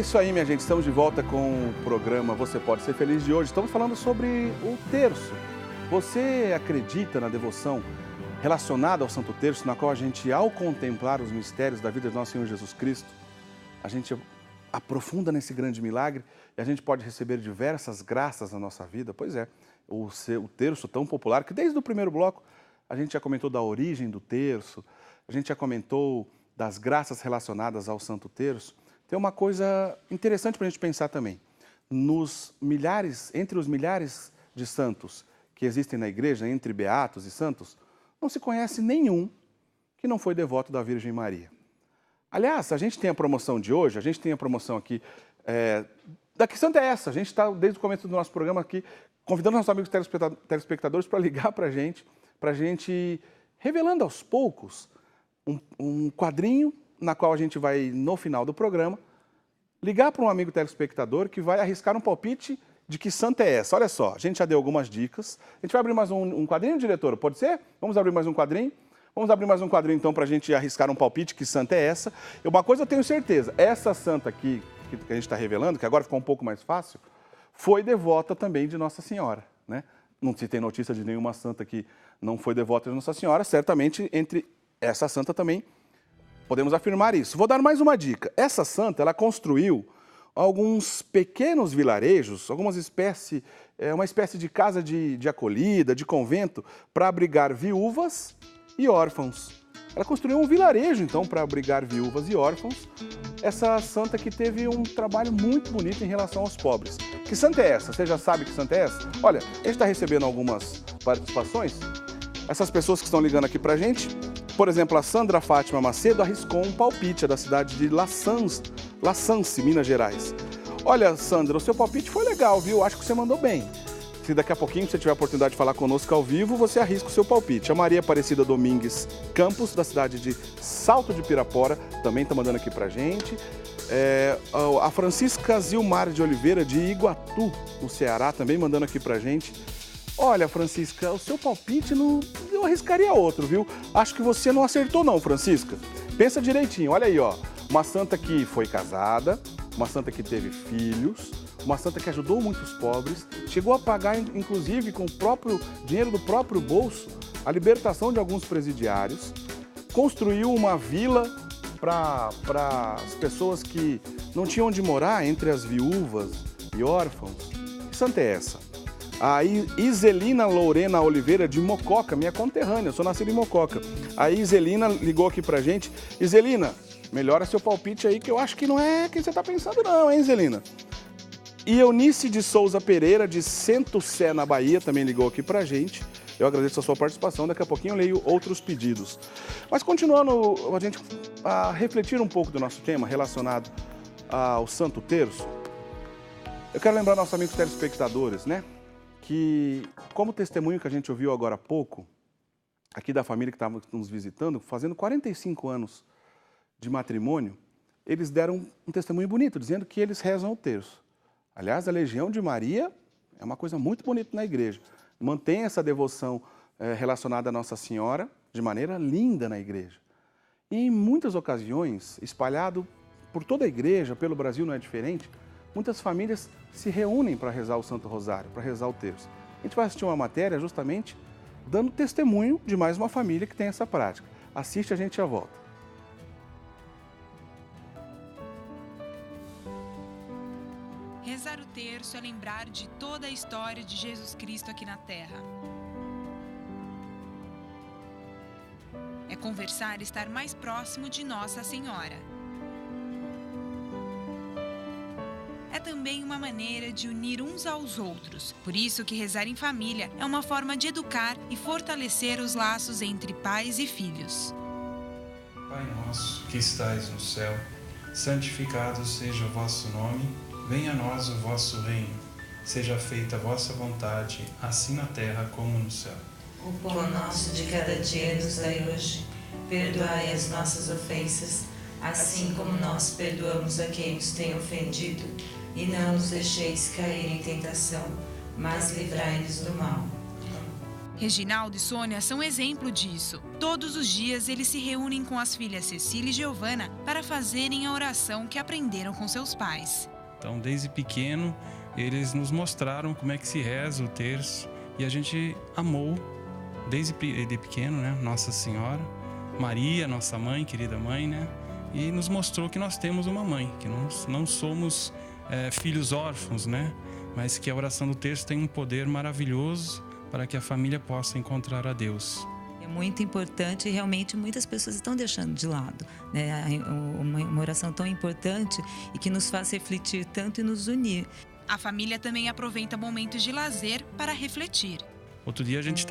isso aí, minha gente. Estamos de volta com o programa Você Pode Ser Feliz de hoje. Estamos falando sobre o terço. Você acredita na devoção relacionada ao Santo Terço, na qual a gente, ao contemplar os mistérios da vida de nosso Senhor Jesus Cristo, a gente aprofunda nesse grande milagre e a gente pode receber diversas graças na nossa vida? Pois é, o terço tão popular que desde o primeiro bloco a gente já comentou da origem do terço, a gente já comentou das graças relacionadas ao Santo Terço. Tem uma coisa interessante para a gente pensar também. Entre os milhares de santos que existem na igreja, entre beatos e santos, não se conhece nenhum que não foi devoto da Virgem Maria. Aliás, a gente tem a promoção de hoje, a gente tem a promoção aqui, da que santa é essa? A gente está, desde o começo do nosso programa aqui, convidando nossos amigos telespectadores para ligar para a gente revelando aos poucos um quadrinho na qual a gente vai, no final do programa, ligar para um amigo telespectador que vai arriscar um palpite de que santa é essa. Olha só, a gente já deu algumas dicas. A gente vai abrir mais um quadrinho, diretor? Pode ser? Vamos abrir mais um quadrinho? Vamos abrir mais um quadrinho, então, para a gente arriscar um palpite que santa é essa. E uma coisa eu tenho certeza, essa santa aqui, que a gente está revelando, que agora ficou um pouco mais fácil, foi devota também de Nossa Senhora, né? Não se tem notícia de nenhuma santa que não foi devota de Nossa Senhora, certamente entre essa santa também podemos afirmar isso. Vou dar mais uma dica. Essa santa, ela construiu alguns pequenos vilarejos, uma espécie de casa de acolhida, de convento, para abrigar viúvas e órfãos. Ela construiu um vilarejo, então, para abrigar viúvas e órfãos. Essa santa que teve um trabalho muito bonito em relação aos pobres. Que santa é essa? Você já sabe que santa é essa? Olha, a gente está recebendo algumas participações. Essas pessoas que estão ligando aqui para a gente, por exemplo, a Sandra Fátima Macedo arriscou um palpite, da cidade de La Sance, Minas Gerais. Olha, Sandra, o seu palpite foi legal, viu? Acho que você mandou bem. Se daqui a pouquinho você tiver a oportunidade de falar conosco ao vivo, você arrisca o seu palpite. A Maria Aparecida Domingues Campos, da cidade de Salto de Pirapora, também está mandando aqui pra gente. A Francisca Zilmar de Oliveira, de Iguatu, no Ceará, também mandando aqui pra gente. Olha, Francisca, o seu palpite eu arriscaria outro, viu? Acho que você não acertou não, Francisca. Pensa direitinho, olha aí, ó. Uma santa que foi casada, uma santa que teve filhos, uma santa que ajudou muitos pobres, chegou a pagar, inclusive, com o próprio dinheiro do próprio bolso, a libertação de alguns presidiários, construiu uma vila para as pessoas que não tinham onde morar, entre as viúvas e órfãos. Que santa é essa? A Iselina Lorena Oliveira, de Mococa, minha conterrânea, eu sou nascido em Mococa. A Iselina ligou aqui pra gente. Iselina, melhora seu palpite aí, que eu acho que não é quem você tá pensando não, hein, Iselina? E Eunice de Souza Pereira, de Centro-Sé, na Bahia, também ligou aqui pra gente. Eu agradeço a sua participação, daqui a pouquinho eu leio outros pedidos. Mas continuando a gente a refletir um pouco do nosso tema relacionado ao Santo Terço, eu quero lembrar nossos amigos telespectadores, né? Que, como testemunho que a gente ouviu agora há pouco, aqui da família que estava nos visitando, fazendo 45 anos de matrimônio, eles deram um testemunho bonito, dizendo que eles rezam o terço. Aliás, a Legião de Maria é uma coisa muito bonita na igreja. Mantém essa devoção relacionada à Nossa Senhora de maneira linda na igreja. E em muitas ocasiões, espalhado por toda a igreja, pelo Brasil não é diferente, muitas famílias se reúnem para rezar o Santo Rosário, para rezar o terço. A gente vai assistir uma matéria justamente dando testemunho de mais uma família que tem essa prática. Assiste, a gente já volta. Rezar o terço é lembrar de toda a história de Jesus Cristo aqui na Terra. É conversar e estar mais próximo de Nossa Senhora. É também uma maneira de unir uns aos outros. Por isso que rezar em família é uma forma de educar e fortalecer os laços entre pais e filhos. Pai nosso, que estais no céu, santificado seja o vosso nome, venha a nós o vosso reino. Seja feita a vossa vontade, assim na terra como no céu. O pão nosso de cada dia nos dai hoje. Perdoai as nossas ofensas, assim como nós perdoamos a quem nos tem ofendido. E não nos deixeis cair em tentação, mas livrai-nos do mal. Reginaldo e Sônia são exemplo disso. Todos os dias eles se reúnem com as filhas Cecília e Giovana para fazerem a oração que aprenderam com seus pais. Então, desde pequeno, eles nos mostraram como é que se reza o terço e a gente amou, desde pequeno, né? Nossa Senhora, Maria, nossa mãe, querida mãe, né? E nos mostrou que nós temos uma mãe, que nós não somos filhos órfãos, né? Mas que a oração do terço tem um poder maravilhoso para que a família possa encontrar a Deus. É muito importante e realmente muitas pessoas estão deixando de lado, né? Uma oração tão importante e que nos faz refletir tanto e nos unir. A família também aproveita momentos de lazer para refletir. Outro dia a gente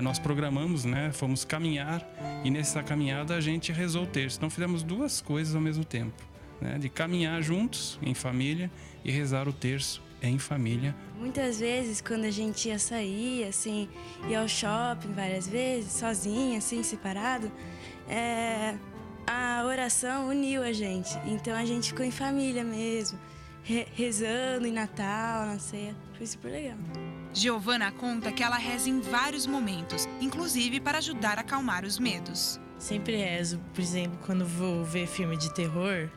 nós programamos, né? Fomos caminhar e nessa caminhada a gente rezou o terço. Então fizemos duas coisas ao mesmo tempo, né? De caminhar juntos, em família, e rezar o terço em família. Muitas vezes, quando a gente ia sair, assim, ia ao shopping várias vezes, sozinha, assim, separado, a oração uniu a gente. Então a gente ficou em família mesmo, rezando em Natal, na ceia. Foi super legal. Giovana conta que ela reza em vários momentos, inclusive para ajudar a acalmar os medos. Sempre rezo, por exemplo, quando vou ver filme de terror,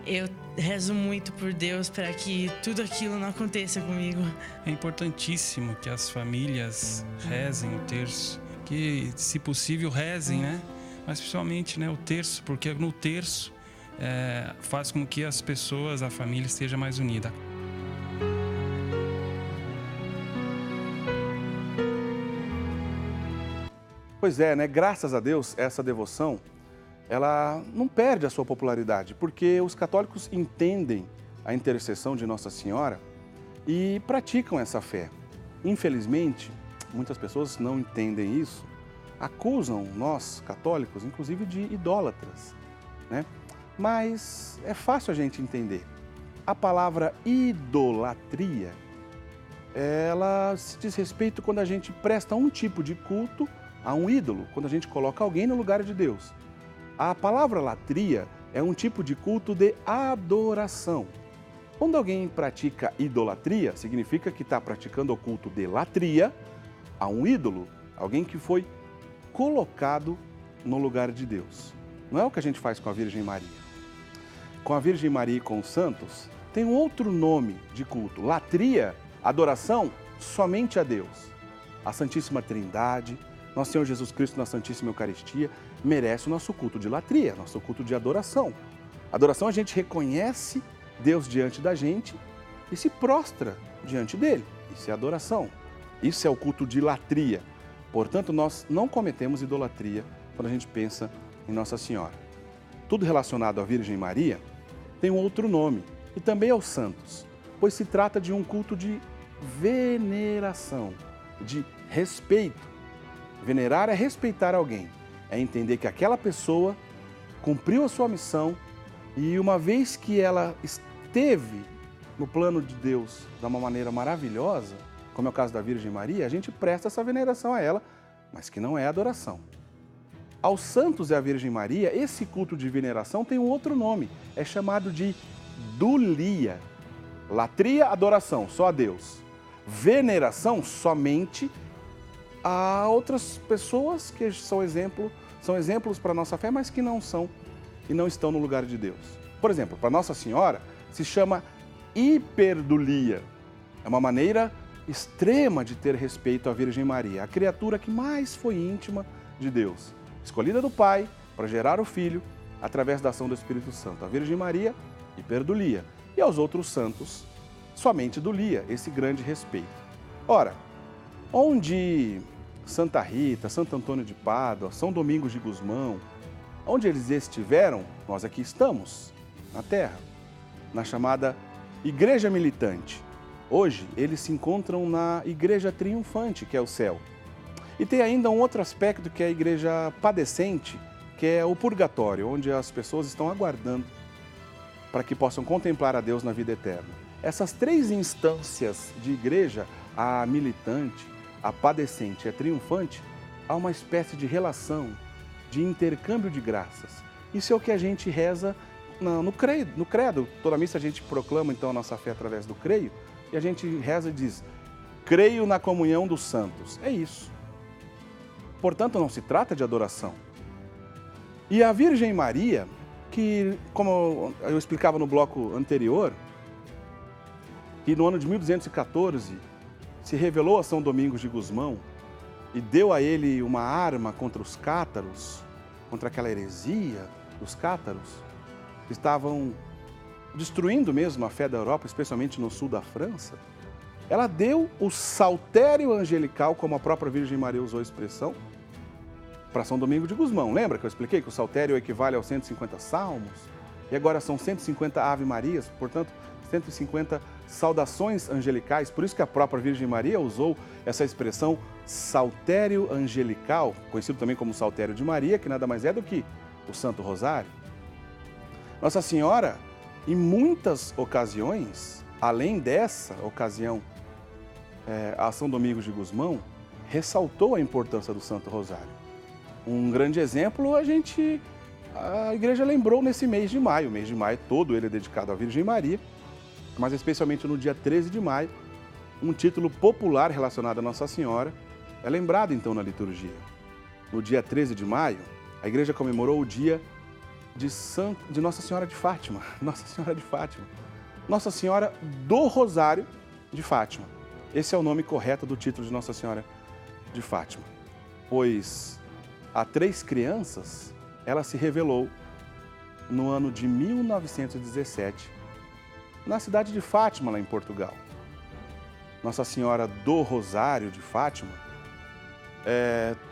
eu rezo muito por Deus para que tudo aquilo não aconteça comigo. É importantíssimo que as famílias rezem o terço, que, se possível, rezem, né? Mas principalmente, né, o terço, porque no terço faz com que as pessoas, a família, esteja mais unida. Pois é, né? Graças a Deus, essa devoção, ela não perde a sua popularidade, porque os católicos entendem a intercessão de Nossa Senhora e praticam essa fé. Infelizmente, muitas pessoas não entendem isso, acusam nós, católicos, inclusive de idólatras, né? Mas é fácil a gente entender. A palavra idolatria, ela se diz respeito quando a gente presta um tipo de culto a um ídolo, quando a gente coloca alguém no lugar de Deus. A palavra latria é um tipo de culto de adoração. Quando alguém pratica idolatria, significa que está praticando o culto de latria a um ídolo, alguém que foi colocado no lugar de Deus. Não é o que a gente faz com a Virgem Maria. Com a Virgem Maria e com os santos, tem um outro nome de culto. Latria, adoração, somente a Deus. A Santíssima Trindade, nosso Senhor Jesus Cristo na Santíssima Eucaristia, merece o nosso culto de latria, nosso culto de adoração. Adoração, a gente reconhece Deus diante da gente e se prostra diante dele. Isso é adoração. Isso é o culto de latria. Portanto, nós não cometemos idolatria quando a gente pensa em Nossa Senhora. Tudo relacionado à Virgem Maria tem um outro nome, e também aos santos, pois se trata de um culto de veneração, de respeito. Venerar é respeitar alguém, é entender que aquela pessoa cumpriu a sua missão e uma vez que ela esteve no plano de Deus de uma maneira maravilhosa, como é o caso da Virgem Maria, a gente presta essa veneração a ela, mas que não é adoração. Aos santos e à Virgem Maria, esse culto de veneração tem um outro nome, é chamado de dulia. Latria, adoração, só a Deus. Veneração, somente a outras pessoas que são exemplos para a nossa fé, mas que não são e não estão no lugar de Deus. Por exemplo, para Nossa Senhora se chama hiperdulia. É uma maneira extrema de ter respeito à Virgem Maria, a criatura que mais foi íntima de Deus, escolhida do Pai para gerar o Filho através da ação do Espírito Santo. A Virgem Maria, hiperdulia. E aos outros santos, somente dulia, esse grande respeito. Ora, onde Santa Rita, Santo Antônio de Pádua, São Domingos de Gusmão, onde eles estiveram, nós aqui estamos, na Terra, na chamada Igreja Militante. Hoje, eles se encontram na Igreja Triunfante, que é o céu. E tem ainda um outro aspecto que é a Igreja Padecente, que é o Purgatório, onde as pessoas estão aguardando para que possam contemplar a Deus na vida eterna. Essas três instâncias de igreja, a militante, a padecente e a triunfante, há uma espécie de relação, de intercâmbio de graças. Isso é o que a gente reza no credo. Toda missa a gente proclama então a nossa fé através do creio e a gente reza e diz: creio na comunhão dos santos. É isso. Portanto, não se trata de adoração. E a Virgem Maria, que, como eu explicava no bloco anterior, que no ano de 1214 se revelou a São Domingos de Gusmão e deu a ele uma arma contra os cátaros, contra aquela heresia dos cátaros, que estavam destruindo mesmo a fé da Europa, especialmente no sul da França. Ela deu o saltério angelical, como a própria Virgem Maria usou a expressão, para São Domingos de Gusmão. Lembra que eu expliquei que o saltério equivale aos 150 salmos? E agora são 150 Ave Marias, portanto, 150 saudações angelicais. Por isso que a própria Virgem Maria usou essa expressão saltério angelical, conhecido também como saltério de Maria, que nada mais é do que o Santo Rosário. Nossa Senhora, em muitas ocasiões, além dessa ocasião, a São Domingos de Gusmão, ressaltou a importância do Santo Rosário. Um grande exemplo a igreja lembrou nesse mês de maio. O mês de maio todo ele é dedicado à Virgem Maria, mas especialmente no dia 13 de maio, um título popular relacionado a Nossa Senhora é lembrado então na liturgia. No dia 13 de maio, a igreja comemorou o dia de Nossa Senhora de Fátima. Nossa Senhora de Fátima. Nossa Senhora do Rosário de Fátima. Esse é o nome correto do título de Nossa Senhora de Fátima. Pois a 3 crianças, ela se revelou no ano de 1917, na cidade de Fátima, lá em Portugal. Nossa Senhora do Rosário de Fátima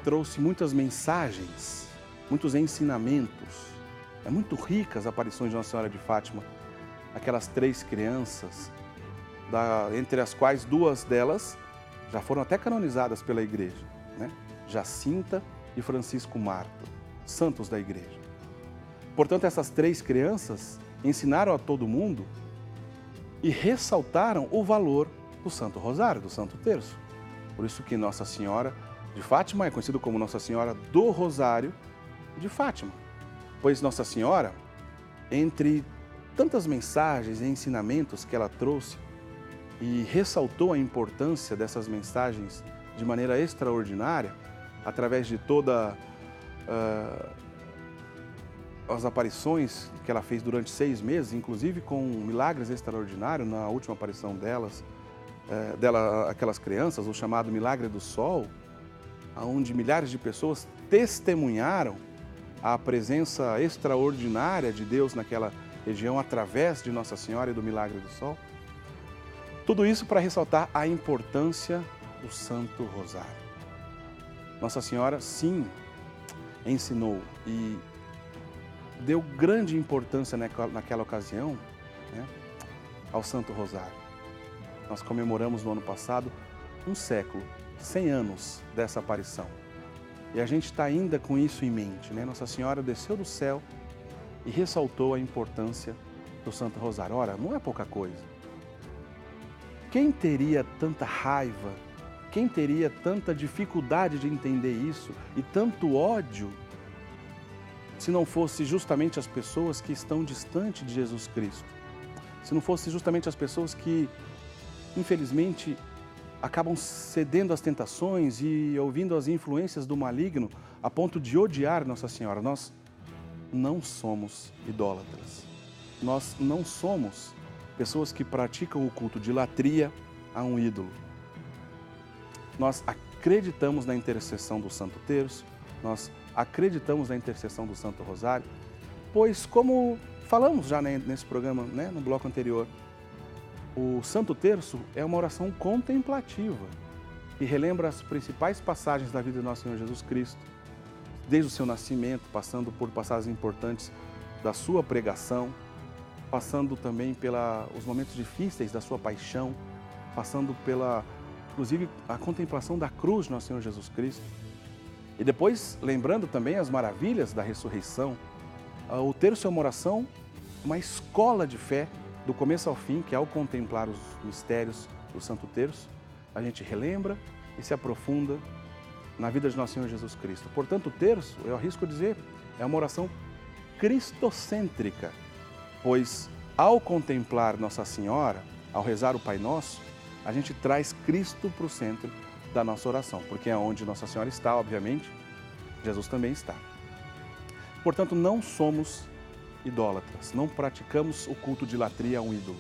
trouxe muitas mensagens, muitos ensinamentos. É muito ricas as aparições de Nossa Senhora de Fátima, aquelas 3 crianças, entre as quais 2 delas já foram até canonizadas pela igreja, né? Jacinta e Francisco Marto, santos da igreja. Portanto, essas 3 crianças ensinaram a todo mundo e ressaltaram o valor do Santo Rosário, do Santo Terço. Por isso que Nossa Senhora de Fátima é conhecida como Nossa Senhora do Rosário de Fátima. Pois Nossa Senhora, entre tantas mensagens e ensinamentos que ela trouxe e ressaltou a importância dessas mensagens de maneira extraordinária, através de todas as aparições que ela fez durante 6 meses, inclusive com milagres extraordinários na última aparição aquelas crianças, o chamado Milagre do Sol, onde milhares de pessoas testemunharam a presença extraordinária de Deus naquela região através de Nossa Senhora e do Milagre do Sol. Tudo isso para ressaltar a importância do Santo Rosário. Nossa Senhora, sim, ensinou e deu grande importância naquela ocasião, né, ao Santo Rosário. Nós comemoramos no ano passado 1 século, 100 anos dessa aparição. E a gente está ainda com isso em mente, né? Nossa Senhora desceu do céu e ressaltou a importância do Santo Rosário. Ora, não é pouca coisa. Quem teria tanta raiva, quem teria tanta dificuldade de entender isso e tanto ódio, se não fosse justamente as pessoas que estão distantes de Jesus Cristo? Se não fosse justamente as pessoas que, infelizmente, acabam cedendo às tentações e ouvindo as influências do maligno a ponto de odiar Nossa Senhora. Nós não somos idólatras. Nós não somos pessoas que praticam o culto de latria a um ídolo. Nós acreditamos na intercessão do Santo Terço, nós acreditamos na intercessão do Santo Rosário, pois, como falamos já nesse programa, né, no bloco anterior, o Santo Terço é uma oração contemplativa que relembra as principais passagens da vida de Nosso Senhor Jesus Cristo, desde o seu nascimento, passando por passagens importantes da sua pregação, passando também pelos momentos difíceis da sua paixão, passando inclusive, a contemplação da cruz de Nosso Senhor Jesus Cristo. E depois, lembrando também as maravilhas da ressurreição, o terço é uma oração, uma escola de fé, do começo ao fim, que ao contemplar os mistérios do Santo Terço, a gente relembra e se aprofunda na vida de Nosso Senhor Jesus Cristo. Portanto, o terço, eu arrisco dizer, é uma oração cristocêntrica, pois ao contemplar Nossa Senhora, ao rezar o Pai Nosso, a gente traz Cristo para o centro da nossa oração, porque é onde Nossa Senhora está, obviamente, Jesus também está. Portanto, não somos idólatras, não praticamos o culto de idolatria a um ídolo.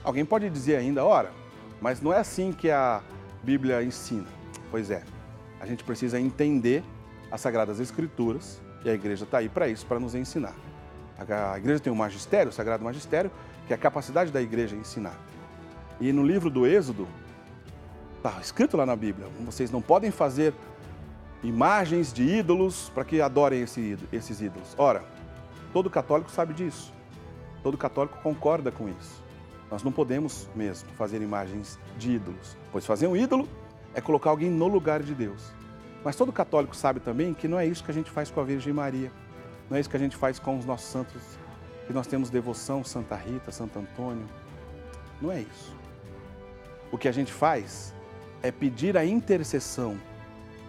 Alguém pode dizer ainda, ora, mas não é assim que a Bíblia ensina. Pois é, a gente precisa entender as Sagradas Escrituras e a igreja está aí para isso, para nos ensinar. A igreja tem um magistério, o Sagrado Magistério, que é a capacidade da igreja ensinar. E no livro do Êxodo, está escrito lá na Bíblia, vocês não podem fazer imagens de ídolos para que adorem esses ídolos. Ora, todo católico sabe disso, todo católico concorda com isso. Nós não podemos mesmo fazer imagens de ídolos, pois fazer um ídolo é colocar alguém no lugar de Deus. Mas todo católico sabe também que não é isso que a gente faz com a Virgem Maria, não é isso que a gente faz com os nossos santos, que nós temos devoção, Santa Rita, Santo Antônio. Não é isso. O que a gente faz é pedir a intercessão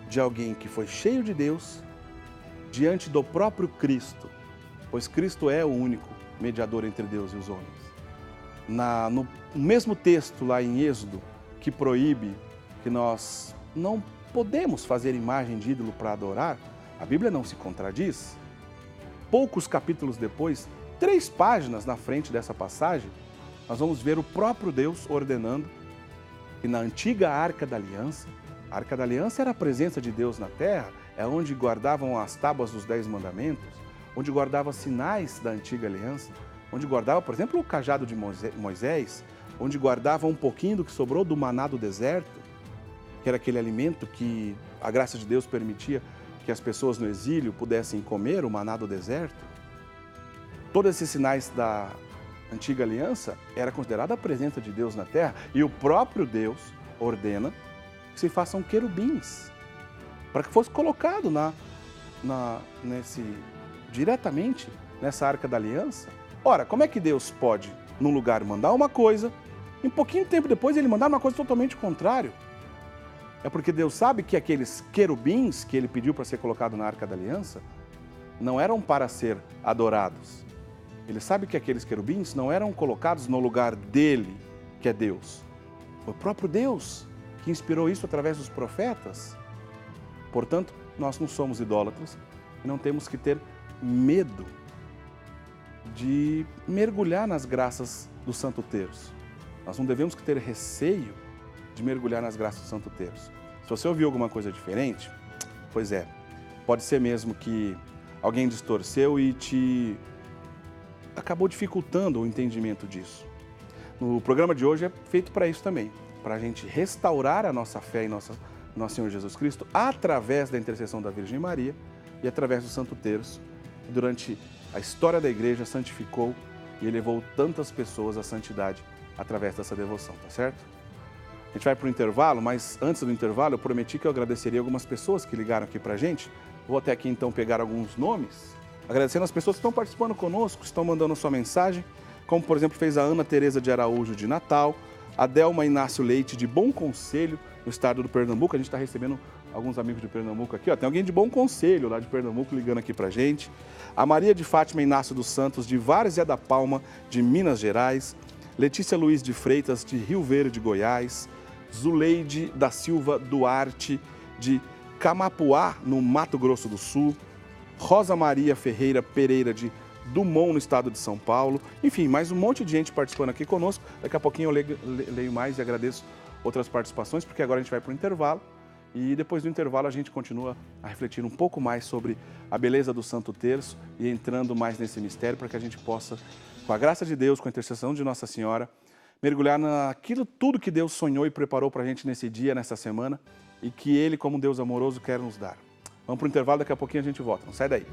de alguém que foi cheio de Deus diante do próprio Cristo, pois Cristo é o único mediador entre Deus e os homens. No mesmo texto lá em Êxodo, que proíbe que nós não podemos fazer imagem de ídolo para adorar, a Bíblia não se contradiz. Poucos capítulos depois, 3 páginas na frente dessa passagem, nós vamos ver o próprio Deus ordenando que na antiga Arca da Aliança, a Arca da Aliança era a presença de Deus na terra, é onde guardavam as tábuas dos 10 mandamentos, onde guardava sinais da antiga aliança, onde guardava, por exemplo, o cajado de Moisés, onde guardava um pouquinho do que sobrou do maná do deserto, que era aquele alimento que a graça de Deus permitia que as pessoas no exílio pudessem comer, o maná do deserto. Todos esses sinais da antiga aliança era considerada a presença de Deus na terra e o próprio Deus ordena que se façam querubins para que fosse colocado diretamente nessa Arca da Aliança. Ora, como é que Deus pode, num lugar, mandar uma coisa e um pouquinho de tempo depois ele mandar uma coisa totalmente contrária? É porque Deus sabe que aqueles querubins que ele pediu para ser colocado na Arca da Aliança não eram para ser adorados. Ele sabe que aqueles querubins não eram colocados no lugar dele, que é Deus. Foi o próprio Deus que inspirou isso através dos profetas. Portanto, nós não somos idólatras e não temos que ter medo de mergulhar nas graças do Santo Terço. Nós não devemos ter receio de mergulhar nas graças do Santo Terço. Se você ouviu alguma coisa diferente, pois é, pode ser mesmo que alguém distorceu e te acabou dificultando o entendimento disso. O programa de hoje é feito para isso também, para a gente restaurar a nossa fé em nosso Senhor Jesus Cristo através da intercessão da Virgem Maria e através do Santo Terço, que durante a história da igreja santificou e elevou tantas pessoas à santidade através dessa devoção, tá certo? A gente vai para o intervalo, mas antes do intervalo eu prometi que eu agradeceria algumas pessoas que ligaram aqui para a gente. Vou até aqui então pegar alguns nomes, agradecendo as pessoas que estão participando conosco, estão mandando sua mensagem, como por exemplo fez a Ana Tereza de Araújo de Natal, a Delma Inácio Leite de Bom Conselho, no estado do Pernambuco. A gente está recebendo alguns amigos de Pernambuco aqui, ó. Tem alguém de Bom Conselho lá de Pernambuco ligando aqui para a gente. A Maria de Fátima Inácio dos Santos de Várzea da Palma, de Minas Gerais. Letícia Luiz de Freitas de Rio Verde, Goiás. Zuleide da Silva Duarte de Camapuá, no Mato Grosso do Sul. Rosa Maria Ferreira Pereira de Dumont, no estado de São Paulo. Enfim, mais um monte de gente participando aqui conosco. Daqui a pouquinho eu leio mais e agradeço outras participações, porque agora a gente vai para o intervalo. E depois do intervalo a gente continua a refletir um pouco mais sobre a beleza do Santo Terço e entrando mais nesse mistério para que a gente possa, com a graça de Deus, com a intercessão de Nossa Senhora, mergulhar naquilo tudo que Deus sonhou e preparou para a gente nesse dia, nessa semana, e que Ele, como Deus amoroso, quer nos dar. Vamos para o intervalo, daqui a pouquinho a gente volta. Não sai daí.